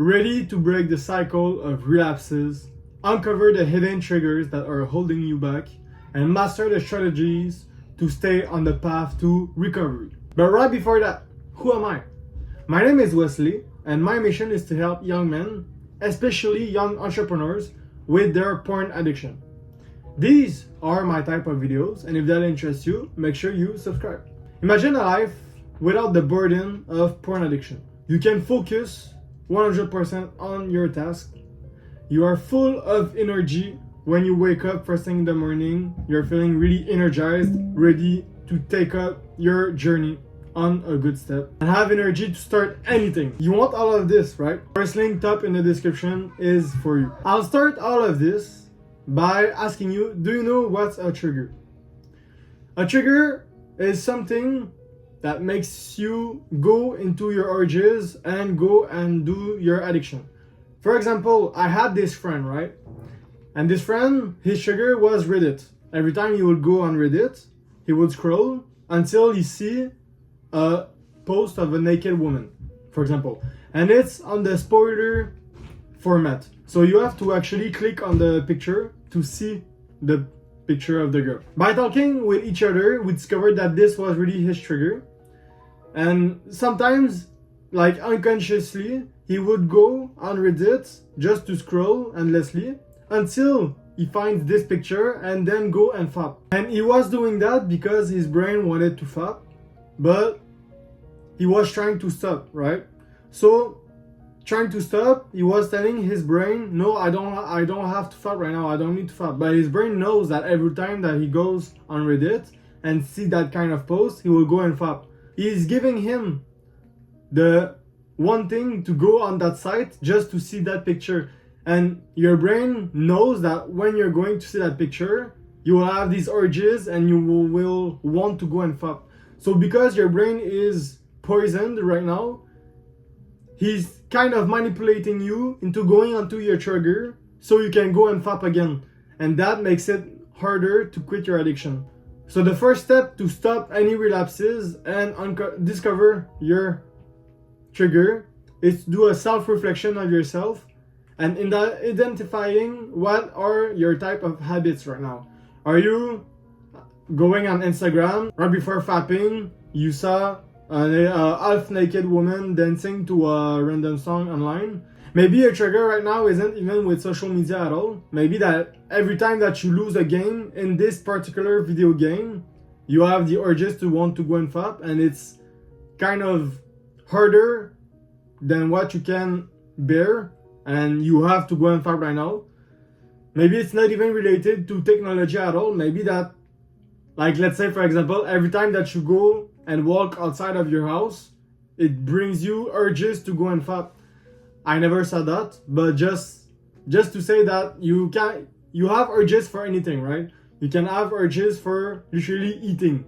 Ready to break the cycle of relapses, uncover the hidden triggers that are holding you back, and master the strategies to stay on the path to recovery. But right before that, who am I? My name is Wesley, and my mission is to help young men, especially young entrepreneurs, with their porn addiction. These are my type of videos, and if that interests you, make sure you subscribe. Imagine a life without the burden of porn addiction. You can focus 100% on your task. You are full of energy when you wake up first thing in the morning. You're feeling really energized, ready to take up your journey on a good step and have energy to start anything. You want all of this, right? First link top in the description is for you. I'll start all of this by asking you, do you know what's a trigger? A trigger is something that makes you go into your urges and go and do your addiction. For example, I had this friend, right? And this friend, his trigger was Reddit. Every time he would go on Reddit, he would scroll until he see a post of a naked woman, for example. And it's on the spoiler format. So you have to actually click on the picture to see the picture of the girl. By talking with each other, we discovered that this was really his trigger. And sometimes, like unconsciously, he would go on Reddit just to scroll endlessly until he finds this picture and then go and fap. And he was doing that because his brain wanted to fap, but he was trying to stop, right? So trying to stop, he was telling his brain, no, I don't have to fap right now, I don't need to fap. But his brain knows that every time that he goes on Reddit and see that kind of post, he will go and fap. He's giving him the wanting to go on that site just to see that picture. And your brain knows that when you're going to see that picture, you will have these urges and you will want to go and fap. So because your brain is poisoned right now, he's kind of manipulating you into going onto your trigger so you can go and fap again. And that makes it harder to quit your addiction. So the first step to stop any relapses and discover your trigger is to do a self-reflection of yourself and in that identifying what are your type of habits right now. Are you going on Instagram right before fapping? You saw a half-naked woman dancing to a random song online. Maybe your trigger right now isn't even with social media at all. Maybe that every time that you lose a game in this particular video game, you have the urges to want to go and fap, and it's kind of harder than what you can bear, and you have to go and fap right now. Maybe it's not even related to technology at all. Maybe that, like let's say for example, every time that you go and walk outside of your house, it brings you urges to go and fap. I never said that, but just to say that you have urges for anything, right? You can have urges for literally eating.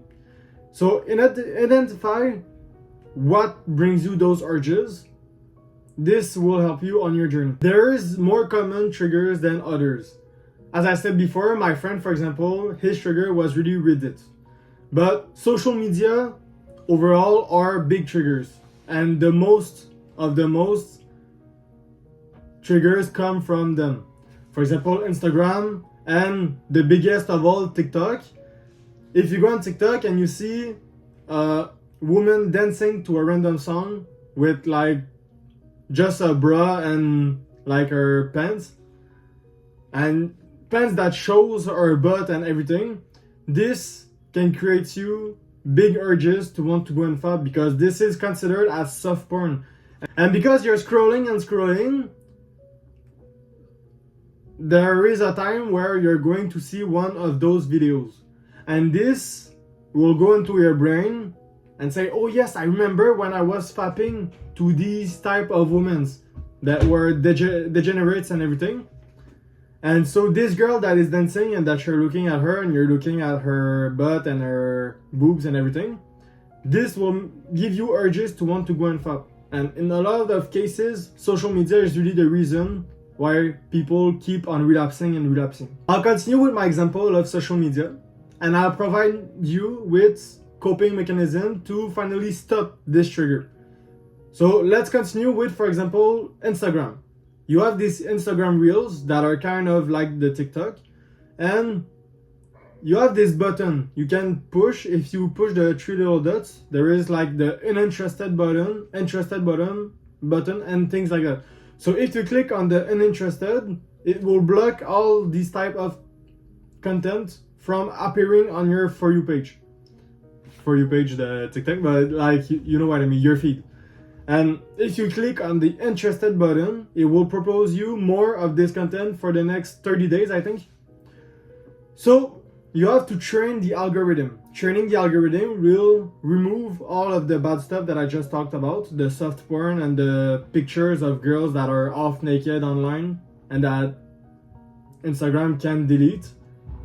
So identify what brings you those urges. This will help you on your journey. There is more common triggers than others. As I said before, my friend, for example, his trigger was really Reddit. But social media overall are big triggers. And the most triggers come from them. For example, Instagram, and the biggest of all, TikTok. If you go on TikTok and you see a woman dancing to a random song with like just a bra and like her pants, and pants that shows her butt and everything, this can create you big urges to want to go and fap because this is considered as soft porn. And because you're scrolling and scrolling, there is a time where you're going to see one of those videos, and this will go into your brain and say, oh yes, I remember when I was fapping to these type of women that were degenerates and everything. And so this girl that is dancing and that you're looking at her and you're looking at her butt and her boobs and everything, this will give you urges to want to go and fap. And in a lot of cases, social media is really the reason why people keep on relapsing and relapsing. I'll continue with my example of social media, and I'll provide you with coping mechanism to finally stop this trigger. So let's continue with, for example, Instagram. You have these Instagram reels that are kind of like the TikTok, and you have this button you can push. If you push the three little dots, there is like the uninterested button, interested button, and things like that. So if you click on the uninterested, it will block all these type of content from appearing on your For You page. For You page, the TikTok, but like you know what I mean, your feed. And if you click on the interested button, it will propose you more of this content for the next 30 days, I think. So you have to train the algorithm. Training the algorithm will remove all of the bad stuff that I just talked about, the soft porn and the pictures of girls that are half naked online and that Instagram can delete.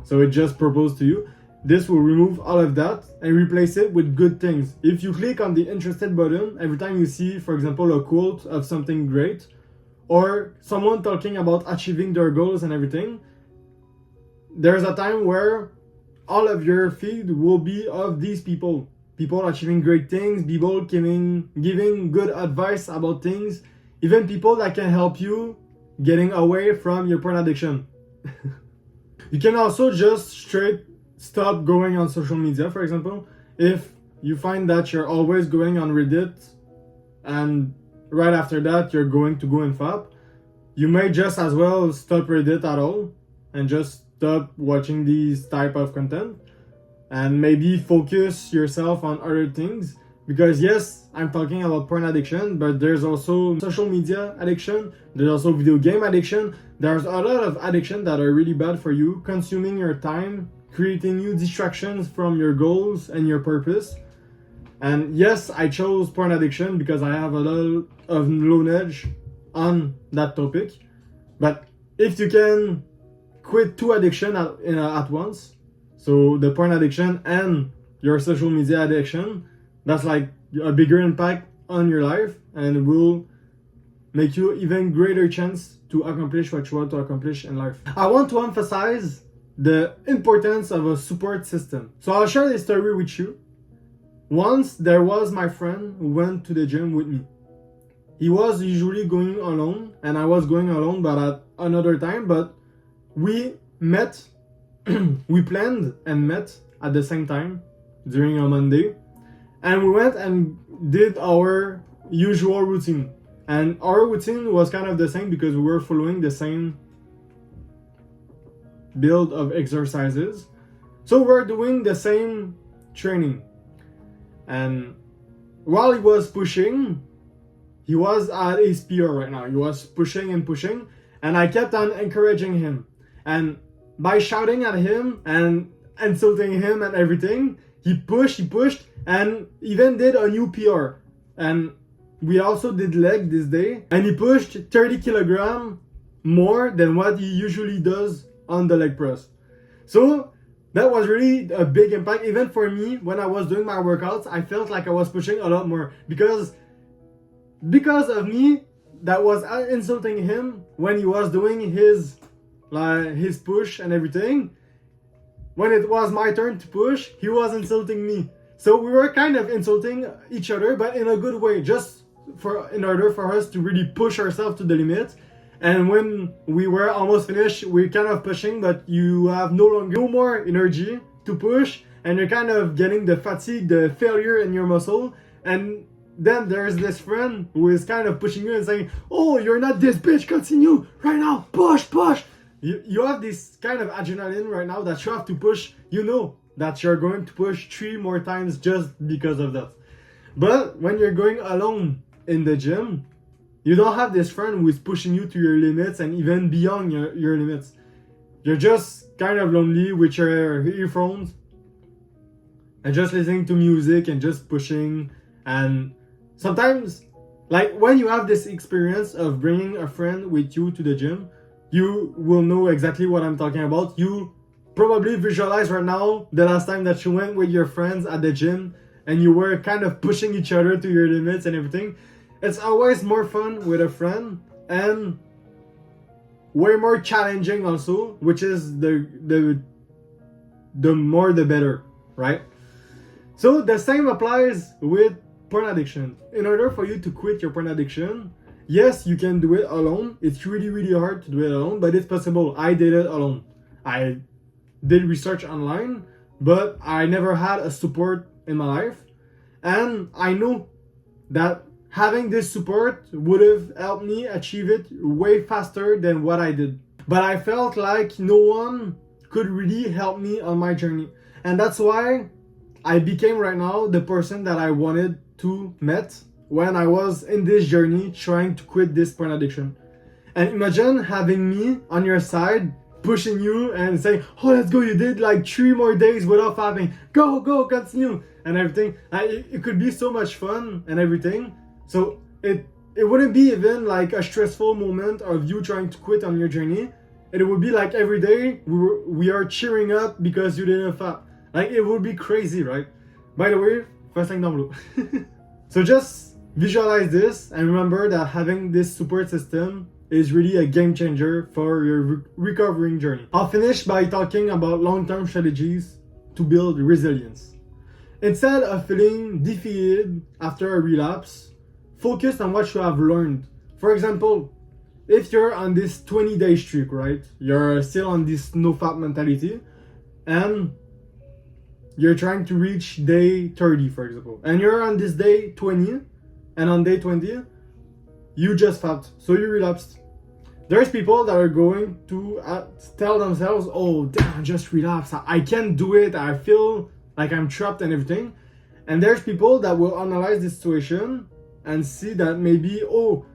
So it just proposed to you. This will remove all of that and replace it with good things. If you click on the interested button, every time you see, for example, a quote of something great or someone talking about achieving their goals and everything, there's a time where all of your feed will be of these people. People achieving great things, people giving good advice about things, even people that can help you getting away from your porn addiction. You can also just straight stop going on social media, for example. If you find that you're always going on Reddit and right after that you're going to go and FAP, you may just as well stop Reddit at all and just stop watching these type of content and maybe focus yourself on other things. Because yes, I'm talking about porn addiction, but there's also social media addiction, there's also video game addiction. There's a lot of addiction that are really bad for you, consuming your time, creating you distractions from your goals and your purpose. And yes, I chose porn addiction because I have a lot of knowledge on that topic. But if you can quit two addictions at once, so the porn addiction and your social media addiction, that's like a bigger impact on your life and it will make you even greater chance to accomplish what you want to accomplish in life. I want to emphasize the importance of a support system. So I'll share this story with you. Once there was my friend who went to the gym with me. He was usually going alone and I was going alone but at another time, but we met, we planned and met at the same time during a Monday, and we went and did our usual routine. And our routine was kind of the same because we were following the same build of exercises. So we're doing the same training. And while he was pushing, he was at his PR right now. He was pushing and pushing, and I kept on encouraging him. And by shouting at him and insulting him and everything, he pushed, and even did a new PR. And we also did leg this day, and he pushed 30 kilograms more than what he usually does on the leg press. So that was really a big impact. Even for me, when I was doing my workouts, I felt like I was pushing a lot more because of me that was insulting him when he was doing his push and everything. When it was my turn to push, he was insulting me. So we were kind of insulting each other, but in a good way, just in order for us to really push ourselves to the limit. And when we were almost finished, we're kind of pushing, but you have no more energy to push, and you're kind of getting the fatigue, the failure in your muscle. And then there's this friend who is kind of pushing you and saying, "Oh, you're not this bitch, continue right now, push." You have this kind of adrenaline right now that you have to push. You know that you're going to push 3 more times just because of that. But when you're going alone in the gym, you don't have this friend who is pushing you to your limits and even beyond your limits. You're just kind of lonely with your earphones and just listening to music and just pushing. And sometimes, like when you have this experience of bringing a friend with you to the gym, you will know exactly what I'm talking about. You probably visualize right now the last time that you went with your friends at the gym and you were kind of pushing each other to your limits and everything. It's always more fun with a friend and way more challenging also, which is the more the better, right? So the same applies with porn addiction. In order for you to quit your porn addiction, yes, you can do it alone. It's really, really hard to do it alone, but it's possible. I did it alone. I did research online, but I never had a support in my life. And I know that having this support would have helped me achieve it way faster than what I did. But I felt like no one could really help me on my journey. And that's why I became right now the person that I wanted to meet when I was in this journey trying to quit this porn addiction. And imagine having me on your side, pushing you and saying, oh, let's go, you did like 3 more days without fapping. Go, continue, and everything. It could be so much fun and everything. So it wouldn't be even like a stressful moment of you trying to quit on your journey. It would be like every day we are cheering up because you didn't fap. Like, it would be crazy, right? By the way, first link down below. So just visualize this and remember that having this support system is really a game changer for your recovering journey. I'll finish by talking about long-term strategies to build resilience. Instead of feeling defeated after a relapse, focus on what you have learned. For example, if you're on this 20-day streak, right? You're still on this no-fap mentality, and you're trying to reach day 30, for example, and you're on this day 20, and on day 20, you just fapped, so you relapsed. There's people that are going to tell themselves, oh, damn, I just relapsed, I can't do it, I feel like I'm trapped and everything. And there's people that will analyze the situation and see that maybe, oh,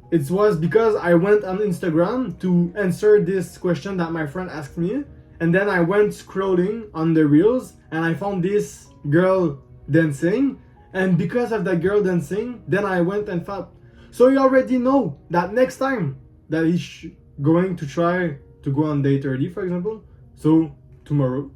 it was because I went on Instagram to answer this question that my friend asked me, and then I went scrolling on the reels and I found this girl dancing, and because of that girl dancing, then I went and fapped. So you already know that next time that he's going to try to go on day 30, for example, so tomorrow,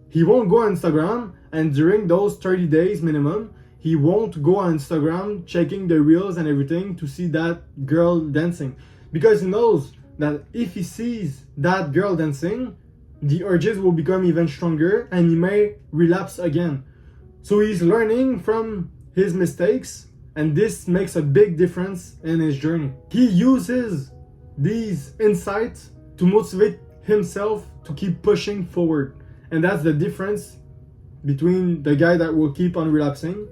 he won't go on Instagram, and during those 30 days minimum, he won't go on Instagram checking the reels and everything to see that girl dancing. Because he knows that if he sees that girl dancing, the urges will become even stronger and he may relapse again. So he's learning from his mistakes, and this makes a big difference in his journey. He uses these insights to motivate himself to keep pushing forward. And that's the difference between the guy that will keep on relapsing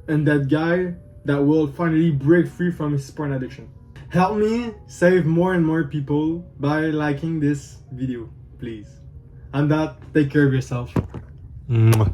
and that guy that will finally break free from his porn addiction. Help me save more and more people by liking this video, please. And that, take care of yourself. Mwah.